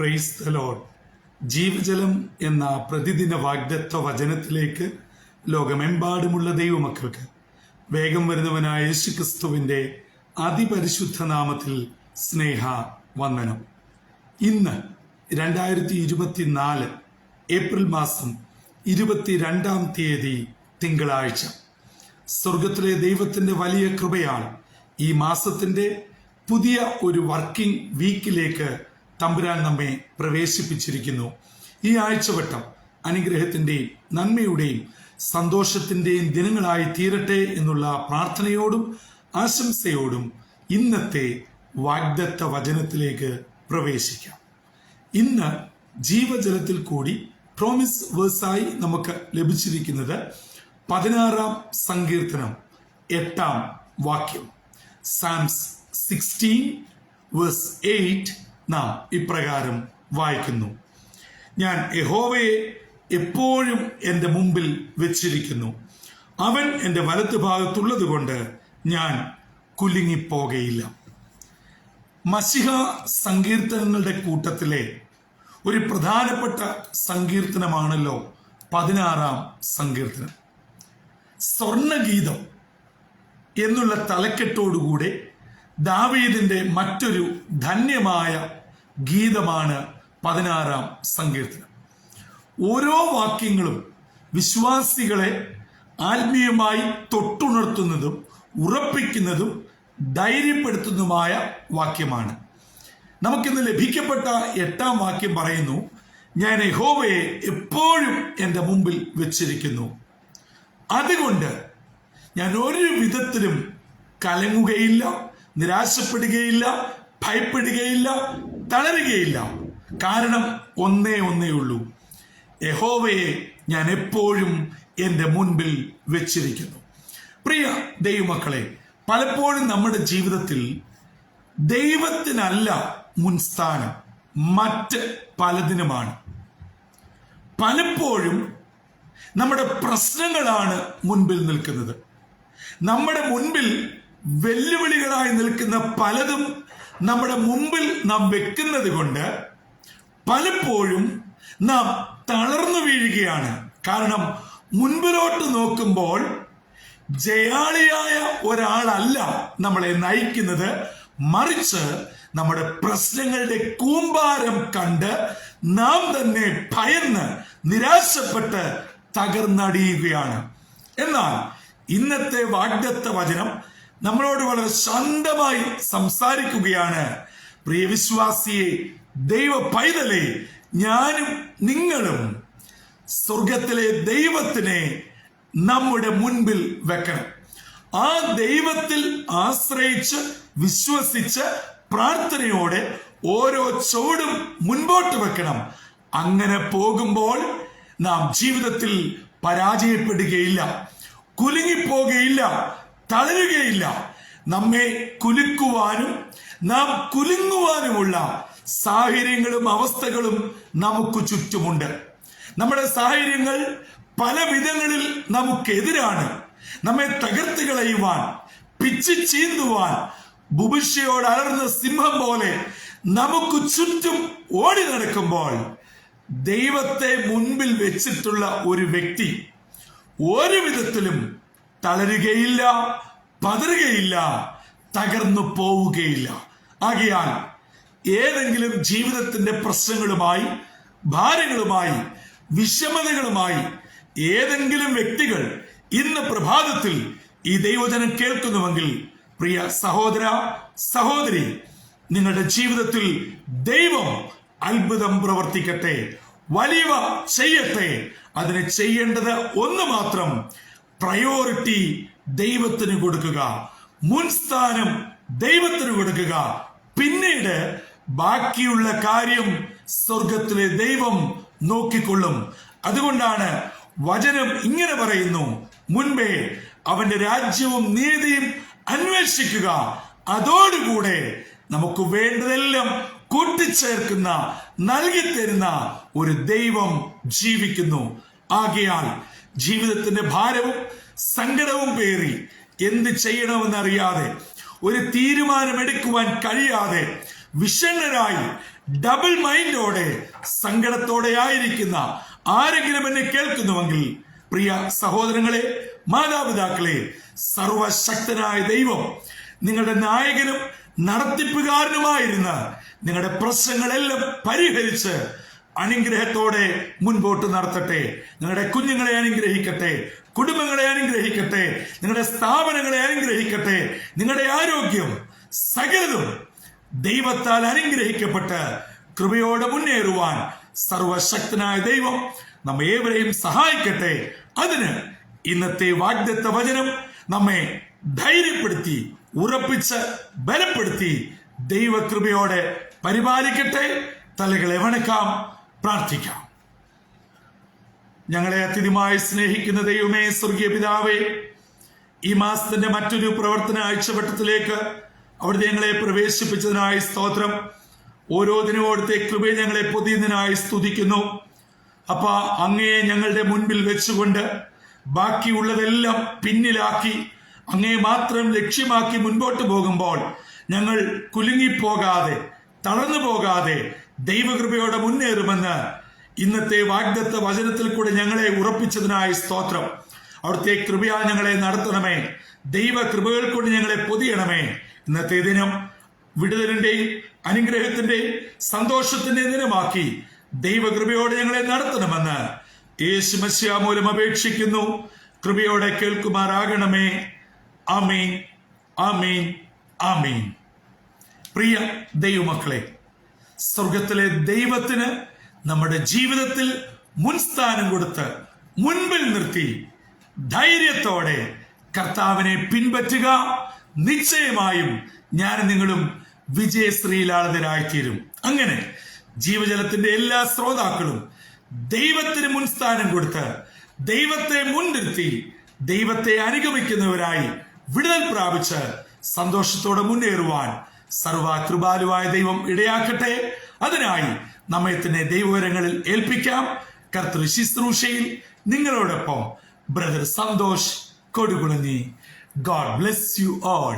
Praise the Lord. ജീവജലം എന്ന പ്രതിദിന വാഗ്ദത്ത വചനത്തിലേക്ക് ലോകമെമ്പാടുമുള്ള ദൈവമക്കൾക്ക് വേഗം വരുന്നവനായ യേശുക്രിസ്തുവിന്റെ അതിപരിശുദ്ധ നാമത്തിൽ സ്നേഹ വന്ദനം. ഇന്ന് 2024 ഏപ്രിൽ മാസം 22-ാം തീയതി തിങ്കളാഴ്ച. സ്വർഗത്തിലെ ദൈവത്തിന്റെ വലിയ കൃപയാൽ ഈ മാസത്തിന്റെ പുതിയ ഒരു വർക്കിംഗ് വീക്കിലേക്ക് തമ്പുരാൻ നമ്മെ പ്രവേശിപ്പിച്ചിരിക്കുന്നു. ഈ ആഴ്ചവട്ടം അനുഗ്രഹത്തിന്റെയും നന്മയുടെയും സന്തോഷത്തിന്റെയും ദിനങ്ങളായി തീരട്ടെ എന്നുള്ള പ്രാർത്ഥനയോടും ആശംസയോടും ഇന്നത്തെ വാഗ്ദത്ത വചനത്തിലേക്ക് പ്രവേശിക്കാം. ഇന്ന് ജീവജലത്തിൽ കൂടി പ്രോമിസ് വേഴ്സായി നമുക്ക് ലഭിച്ചിരിക്കുന്നത് 16-ാം സങ്കീർത്തനം 8-ാം വാക്യം. സാംസ് 16:8 നാം ഇപ്രകാരം വായിക്കുന്നു: ഞാൻ യഹോവയെ എപ്പോഴും എൻ്റെ മുമ്പിൽ വെച്ചിരിക്കുന്നു, അവൻ എൻ്റെ വലത്ത് ഭാഗത്തുള്ളത് കൊണ്ട് ഞാൻ കുലുങ്ങിപ്പോകയില്ല. മശിഹ സങ്കീർത്തനങ്ങളുടെ കൂട്ടത്തിലെ ഒരു പ്രധാനപ്പെട്ട സങ്കീർത്തനമാണല്ലോ 16-ാം സങ്കീർത്തനം. സ്വർണഗീതം എന്നുള്ള തലക്കെട്ടോടുകൂടെ ദാവീദിന്റെ മറ്റൊരു ധന്യമായ ഗീതമാണ് 16-ാം സങ്കീർത്തനം. ഓരോ വാക്യങ്ങളും വിശ്വാസികളെ ആത്മീയമായി തൊട്ടുണർത്തുന്നതും ഉറപ്പിക്കുന്നതും ധൈര്യപ്പെടുത്തുന്നതുമായ വാക്യമാണ്. നമുക്കിന്ന് ലഭിക്കപ്പെട്ട 8-ാം വാക്യം പറയുന്നു: ഞാൻ യഹോവയെ എപ്പോഴും എൻ്റെ മുമ്പിൽ വെച്ചിരിക്കുന്നു, അതുകൊണ്ട് ഞാൻ ഒരു വിധത്തിലും കലങ്ങുകയില്ല, നിരാശപ്പെടുകയില്ല, ഭയപ്പെടുകയില്ല, തളരുകയില്ല. കാരണം ഒന്നേ ഉള്ളൂ, യഹോവയെ ഞാൻ എപ്പോഴും എൻ്റെ മുൻപിൽ വെച്ചിരിക്കുന്നു. പ്രിയ ദൈവമക്കളെ, പലപ്പോഴും നമ്മുടെ ജീവിതത്തിൽ ദൈവത്തിനല്ല മുൻസ്ഥാനം, മറ്റ് പലതിനുമാണ്. പലപ്പോഴും നമ്മുടെ പ്രശ്നങ്ങളാണ് മുൻപിൽ നിൽക്കുന്നത്. നമ്മുടെ മുൻപിൽ വെല്ലുവിളികളായി നിൽക്കുന്ന പലതും നമ്മുടെ മുമ്പിൽ നാം വെക്കുന്നത് കൊണ്ട് പലപ്പോഴും നാം തളർന്നു വീഴുകയാണ്. കാരണം മുൻപിലോട്ട് നോക്കുമ്പോൾ ജയാളിയായ ഒരാളല്ല നമ്മളെ നയിക്കുന്നത്, മറിച്ച് നമ്മുടെ പ്രശ്നങ്ങളുടെ കൂമ്പാരം കണ്ട് നാം തന്നെ ഭയന്ന് നിരാശപ്പെട്ട് തകർന്നടിയുകയാണ്. എന്നാൽ ഇന്നത്തെ വാഗ്ദത്ത വചനം നമ്മളോട് വളരെ ശാന്തമായി സംസാരിക്കുകയാണ്. പ്രിയ വിശ്വാസിയെ, ദൈവ പൈതലെ, ഞാനും നിങ്ങളും സ്വർഗത്തിലെ ദൈവത്തിനെ നമ്മുടെ മുൻപിൽ വെക്കണം. ആ ദൈവത്തിൽ ആശ്രയിച്ച് വിശ്വസിച്ച് പ്രാർത്ഥനയോടെ ഓരോ ചുവടും മുൻപോട്ട് വെക്കണം. അങ്ങനെ പോകുമ്പോൾ നാം ജീവിതത്തിൽ പരാജയപ്പെടുകയില്ല, കുലുങ്ങിപ്പോകുകയില്ല, തളരുകയില്ല. നമ്മെ കുലുക്കുവാനും നാം കുലുങ്ങുവാനുമുള്ള സാഹചര്യങ്ങളും അവസ്ഥകളും നമുക്ക് ചുറ്റുമുണ്ട്. നമ്മുടെ സാഹചര്യങ്ങൾ പല വിധങ്ങളിൽ നമുക്കെതിരാണ്. നമ്മെ തകർത്ത് കളയുവാൻ, പിച്ചി ചീന്തുവാൻ, ബുഭുക്ഷയോട് അലർന്ന സിംഹം പോലെ നമുക്ക് ചുറ്റും ഓടി നടക്കുമ്പോൾ ദൈവത്തെ മുൻപിൽ വെച്ചിട്ടുള്ള ഒരു വ്യക്തി ഒരു വിധത്തിലും തളരുകയില്ല, പതറുകയില്ല, തകർന്നു പോവുകയില്ല. ആകയാൽ ഏതെങ്കിലും ജീവിതത്തിന്റെ പ്രശ്നങ്ങളുമായി, ഭാരങ്ങളുമായി, വിഷമതകളുമായി ഏതെങ്കിലും വ്യക്തികൾ ഇന്ന് പ്രഭാതത്തിൽ ഈ ദൈവവചനം കേൾക്കുന്നുവെങ്കിൽ, പ്രിയ സഹോദര സഹോദരി, നിങ്ങളുടെ ജീവിതത്തിൽ ദൈവം അത്ഭുതം പ്രവർത്തിക്കട്ടെ, വലിയവ ചെയ്യട്ടെ. അതിന് ചെയ്യേണ്ടത് ഒന്ന് മാത്രം: പ്രയോറിറ്റി ദൈവത്തിന് കൊടുക്കുക, മുൻസ്ഥാനം ദൈവത്തിന് കൊടുക്കുക. പിന്നീട് ബാക്കിയുള്ള കാര്യം സ്വർഗത്തിലെ ദൈവം നോക്കിക്കൊള്ളും. അതുകൊണ്ടാണ് വചനം ഇങ്ങനെ പറയുന്നു: മുൻപേ അവന്റെ രാജ്യവും നീതിയും അന്വേഷിക്കുക, അതോടുകൂടെ നമുക്ക് വേണ്ടതെല്ലാം കൂട്ടിച്ചേർക്കുന്ന, നൽകിത്തരുന്ന ഒരു ദൈവം ജീവിക്കുന്നു. ആകയാൽ ജീവിതത്തിന്റെ ഭാരവും സങ്കടവും പേറി എന്ത് ചെയ്യണമെന്നറിയാതെ, ഒരു തീരുമാനമെടുക്കുവാൻ കഴിയാതെ വിഷണ്ണരായി ഡബിൾ മൈൻഡോടെ സങ്കടത്തോടെ ആയിരിക്കുന്ന ആരെങ്കിലും എന്നെ കേൾക്കുന്നുവെങ്കിൽ, പ്രിയ സഹോദരങ്ങളെ, മാതാപിതാക്കളെ, സർവശക്തനായ ദൈവം നിങ്ങളുടെ നായകനും നടത്തിപ്പുകാരനുമായിരുന്ന നിങ്ങളുടെ പ്രശ്നങ്ങളെല്ലാം പരിഹരിച്ച് അനുഗ്രഹത്തോടെ മുൻപോട്ട് നടത്തട്ടെ. നിങ്ങളുടെ കുഞ്ഞുങ്ങളെ അനുഗ്രഹിക്കട്ടെ, കുടുംബങ്ങളെ അനുഗ്രഹിക്കട്ടെ, നിങ്ങളുടെ സ്ഥാപനങ്ങളെ അനുഗ്രഹിക്കട്ടെ. നിങ്ങളുടെ ആരോഗ്യം സകലതും ദൈവത്താൽ അനുഗ്രഹിക്കപ്പെട്ട് കൃപയോടെ മുന്നേറുവാൻ സർവശക്തനായ ദൈവം നമ്മെ ഏവരെയും സഹായിക്കട്ടെ. അതിന് ഇന്നത്തെ വാഗ്ദത്ത വചനം നമ്മെ ധൈര്യപ്പെടുത്തി, ഉറപ്പിച്ച്, ബലപ്പെടുത്തി ദൈവകൃപയോടെ പരിപാലിക്കട്ടെ. തലകളെ വണക്കാം, പ്രാർത്ഥിക്കാം. ഞങ്ങളെ അത്യധികമായി സ്നേഹിക്കുന്ന ദൈവമേ, സ്വർഗീയ പിതാവേ, ഈ മാസത്തിന്റെ മറ്റൊരു പ്രവർത്തന ആഴ്ചവട്ടത്തിലേക്ക് അവിടുത്തെ ഞങ്ങളെ പ്രവേശിപ്പിച്ചതിനായി സ്തോത്രം. ഓരോ ദിനവും അവിടുത്തെ കൃപയെ ഞങ്ങളെ പൊതിയുന്നതിനായി സ്തുതിക്കുന്നു. അപ്പ അങ്ങയെ ഞങ്ങളുടെ മുൻപിൽ വെച്ചുകൊണ്ട് ബാക്കിയുള്ളതെല്ലാം പിന്നിലാക്കി അങ്ങയെ മാത്രം ലക്ഷ്യമാക്കി മുൻപോട്ട് പോകുമ്പോൾ ഞങ്ങൾ കുലുങ്ങിപ്പോകാതെ, തളർന്നു പോകാതെ ദൈവകൃപയോടെ മുന്നേറുമെന്ന് ഇന്നത്തെ വാഗ്ദത്ത വചനത്തിൽ കൂടെ ഞങ്ങളെ ഉറപ്പിച്ചതിനായി സ്തോത്രം. അവിടുത്തെ കൃപയാൽ ഞങ്ങളെ നടത്തണമേ. ദൈവ കൃപകൾ കൊണ്ട് ഞങ്ങളെ പൊതിയണമേ. ഇന്നത്തെ ദിനം വിടുതലിന്റെയും അനുഗ്രഹത്തിന്റെയും സന്തോഷത്തിന്റെയും ദിനമാക്കി ദൈവകൃപയോടെ ഞങ്ങളെ നടത്തണമെന്ന് യേശു മശിഹാ മൂലം അപേക്ഷിക്കുന്നു. കൃപയോടെ കേൾക്കുമാറാകണമേ. ആമീൻ, ആമീൻ, ആമീൻ. പ്രിയ ദൈവമക്കളെ, സ്വർഗത്തിലെ ദൈവത്തിന് നമ്മുടെ ജീവിതത്തിൽ മുൻസ്ഥാനം കൊടുത്ത് മുൻപിൽ നിർത്തി ധൈര്യത്തോടെ കർത്താവിനെ പിൻപറ്റുക. നിശ്ചയമായും ഞാൻ നിങ്ങളും വിജയശ്രീലാളിതരായിത്തീരും. അങ്ങനെ ജീവജലത്തിന്റെ എല്ലാ ശ്രോതാക്കളും ദൈവത്തിന് മുൻസ്ഥാനം കൊടുത്ത് ദൈവത്തെ മുൻനിർത്തി ദൈവത്തെ അനുഗമിക്കുന്നവരായി വിടുതൽ പ്രാപിച്ച് സന്തോഷത്തോടെ മുന്നേറുവാൻ സർവകൃപാലുവായ ദൈവം ഇടയാക്കട്ടെ. അതിനായി നമ്മെ തന്നെ ദൈവകരങ്ങളിൽ ഏൽപ്പിക്കാം. കർത്തൃ ശുശ്രൂഷയിൽ നിങ്ങളോടൊപ്പം brother Santhosh Kodukulanji. God bless you all.